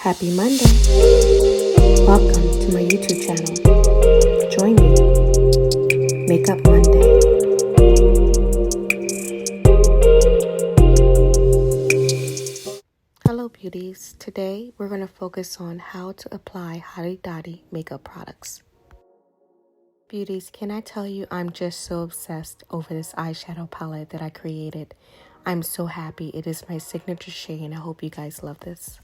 Happy Monday! Welcome to my YouTube channel. Join me. Makeup Monday. Hello beauties. Today we're going to focus on how to apply HottieDottie makeup products. Beauties, can I tell you I'm just so obsessed over this eyeshadow palette that I created. I'm so happy. It is my signature shade and I hope you guys love this.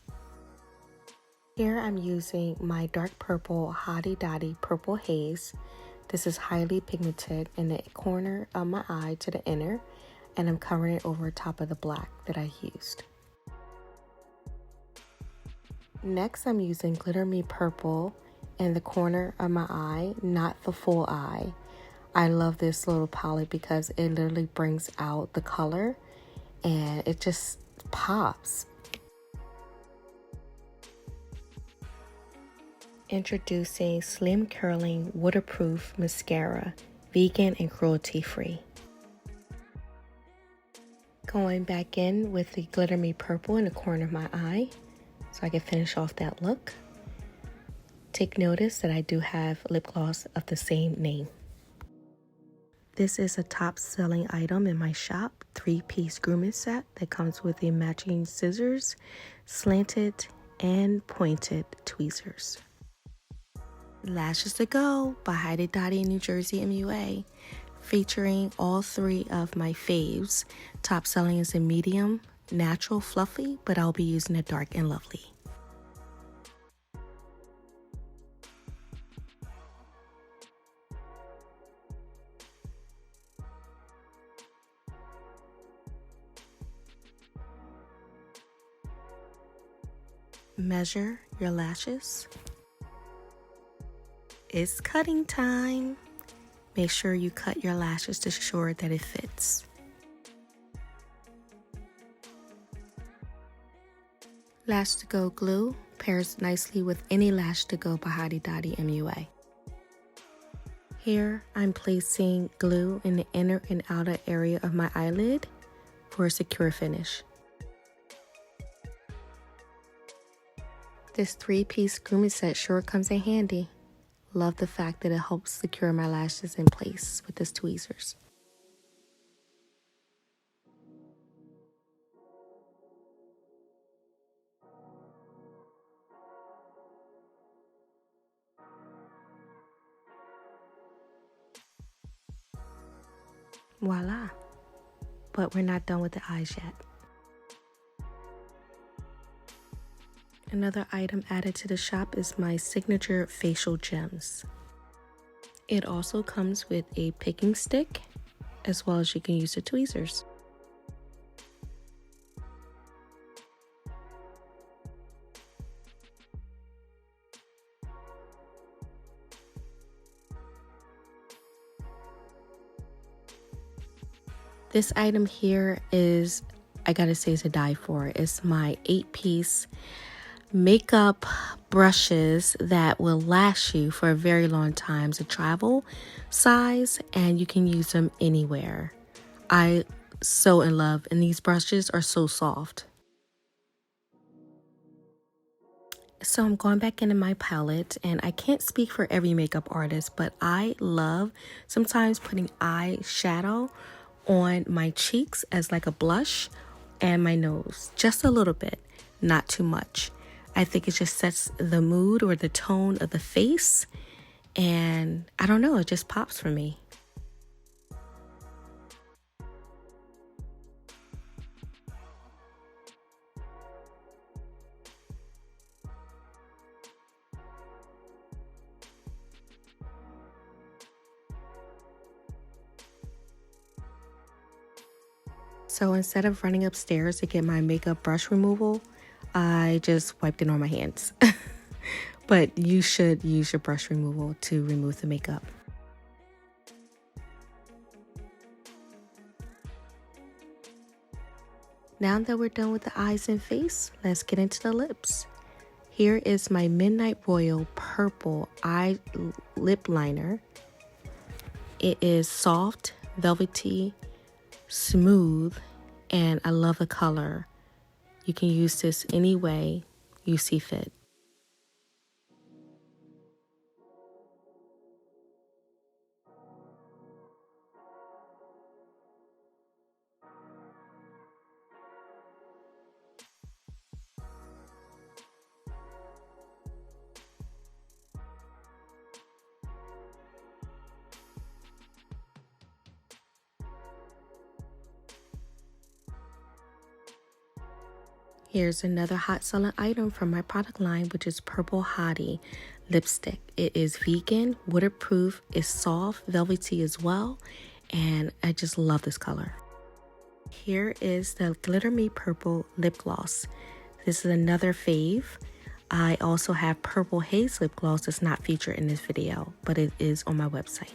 Here I'm using my dark purple HottieDottie Purple Haze. This is highly pigmented in the corner of my eye to the inner, and I'm covering it over top of the black that I used. Next I'm using Glitter Me Purple in the corner of my eye, not the full eye. I love this little palette because it literally brings out the color and it just pops. Introducing Slim Curling Waterproof Mascara, vegan and cruelty free. Going back in with the Glitter Me Purple in the corner of my eye so I can finish off that look. Take notice that I do have lip gloss of the same name. This is a top selling item in my shop, 3-piece grooming set that comes with the matching scissors, slanted and pointed tweezers. Lashes to Go by HottieDottie NJ, featuring all three of my faves. Top selling is in medium, natural, fluffy, but I'll be using a dark and lovely. Measure your lashes. It's cutting time. Make sure you cut your lashes to ensure that it fits. Lash to Go glue pairs nicely with any Lash to Go by HottieDottie MUA. Here I'm placing glue in the inner and outer area of my eyelid for a secure finish. This 3-piece grooming set sure comes in handy. Love the fact that it helps secure my lashes in place with this tweezers. Voila! But we're not done with the eyes yet. Another item added to the shop is my signature facial gems. It also comes with a picking stick, as well as you can use the tweezers. This item here is, I gotta say, is a die for. It's my 8-piece makeup brushes that will last you for a very long time. It's a travel size and you can use them anywhere. I'm so in love, and these brushes are so soft. So I'm going back into my palette, and I can't speak for every makeup artist, but I love sometimes putting eyeshadow on my cheeks as like a blush and my nose, just a little bit, not too much. I think it just sets the mood or the tone of the face, and I don't know, it just pops for me. So instead of running upstairs to get my makeup brush removal, I just wiped it on my hands. But you should use your brush removal to remove the makeup. Now that we're done with the eyes and face, let's get into the lips. Here is my Midnight Royal Purple Eye Lip Liner. It is soft, velvety, smooth, and I love the color. You can use this any way you see fit. Here's another hot selling item from my product line, which is Purple Hottie lipstick. It is vegan, waterproof, it's soft, velvety as well, and I just love this color. Here is the Glitter Me Purple lip gloss. This is another fave. I also have Purple Haze lip gloss that's not featured in this video, but it is on my website.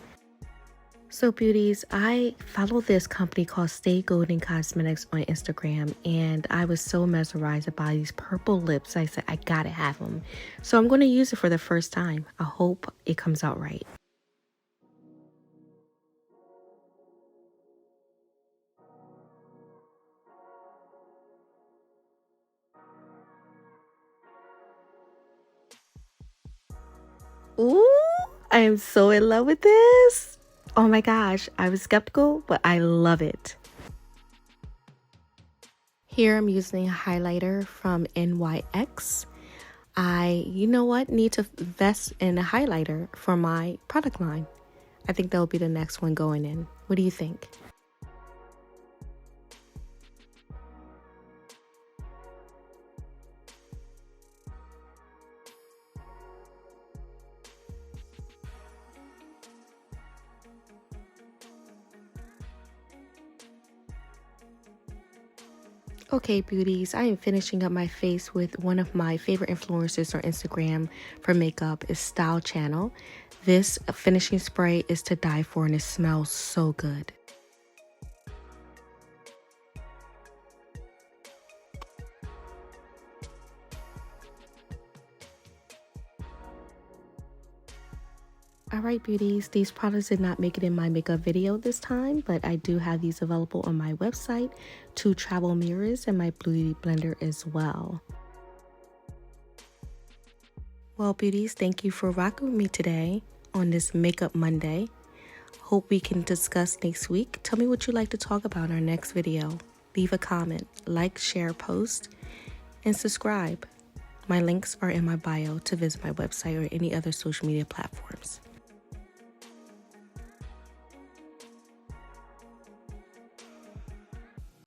So beauties, I follow this company called Stay Golden Cosmetics on Instagram, and I was so mesmerized by these purple lips. I said, I gotta have them. So I'm going to use it for the first time. I hope it comes out right. Ooh, I am so in love with this. Oh my gosh, I was skeptical, but I love it. Here I'm using a highlighter from NYX. You know what, need to invest in a highlighter for my product line. I think that'll be the next one going in. What do you think? Okay, beauties, I am finishing up my face with one of my favorite influencers on Instagram for makeup is Style Channel. This finishing spray is to die for and it smells so good. Alright beauties, these products did not make it in my makeup video this time, but I do have these available on my website, 2 travel mirrors, and my beauty blender as well. Well beauties, thank you for rocking with me today on this Makeup Monday. Hope we can discuss next week. Tell me what you'd like to talk about in our next video. Leave a comment, like, share, post, and subscribe. My links are in my bio to visit my website or any other social media platforms.